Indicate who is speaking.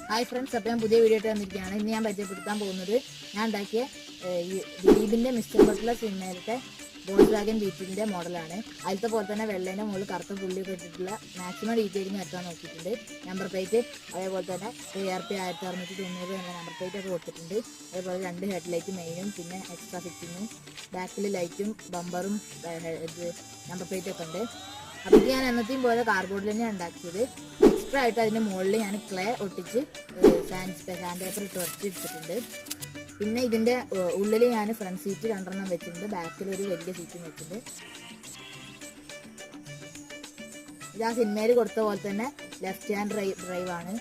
Speaker 1: Hi friends, അപ്പോൾ ഞാൻ പുതിയ വീഡിയോ ആയിട്ട് വന്നിരിക്കുകയാണ്. ഇന്ന് ഞാൻ പരിചയപ്പെടുത്താൻ പോകുന്നത് ഞാൻ ഉണ്ടാക്കിയ ദിലീപിൻ്റെ മിസ്റ്റർ ബട്ട്ലർ സിനിമയിലത്തെ വോൾസ് വാഗൻ ബീറ്റിൻ്റെ മോഡലാണ്. അതിലത്തെ പോലെ തന്നെ വെള്ളേൻ്റെ മുകളിൽ കറുത്ത പുള്ളിയൊക്കെ ഇട്ടിട്ടുള്ള മാക്സിമം ഡീറ്റെയിലിംഗ് എത്താൻ നോക്കിയിട്ടുണ്ട്. നമ്പർ പ്ലേറ്റ് അതേപോലെ തന്നെ ARP 1690 എന്ന നമ്പർ പ്ലേറ്റ് ഒക്കെ കൊടുത്തിട്ടുണ്ട്. അതേപോലെ 2 ഹെഡ്ലൈറ്റ് മെയിനും പിന്നെ എക്സ്ട്രാ ഫിറ്റിങ്ങും ബാക്കിൽ ലൈറ്റും ബമ്പറും നമ്പർ പ്ലേറ്റ് ഒക്കെ ഉണ്ട്. അപ്പോൾ ഇത് ഞാൻ എന്നത്തെയും പോലെ കാർഡ്ബോർഡിൽ തന്നെയാണ് ഉണ്ടാക്കിയത്. എക്സ്ട്രാ ആയിട്ട് അതിൻ്റെ മുകളിൽ ഞാൻ ക്ലേ ഒട്ടിച്ച് സാൻഡ് പേപ്പർ ഇട്ട് ഉറച്ചിട്ടിട്ടുണ്ട്. പിന്നെ ഇതിൻ്റെ ഉള്ളിൽ ഞാൻ ഫ്രണ്ട് സീറ്റ് 2 വെച്ചിട്ടുണ്ട്, ബാക്കിൽ ഒരു വലിയ സീറ്റും വെച്ചിട്ടുണ്ട്. ഇത് ആ സിനിമയിൽ കൊടുത്ത പോലെ തന്നെ ലെഫ്റ്റ് ഹാൻഡ് ഡ്രൈവാണ്.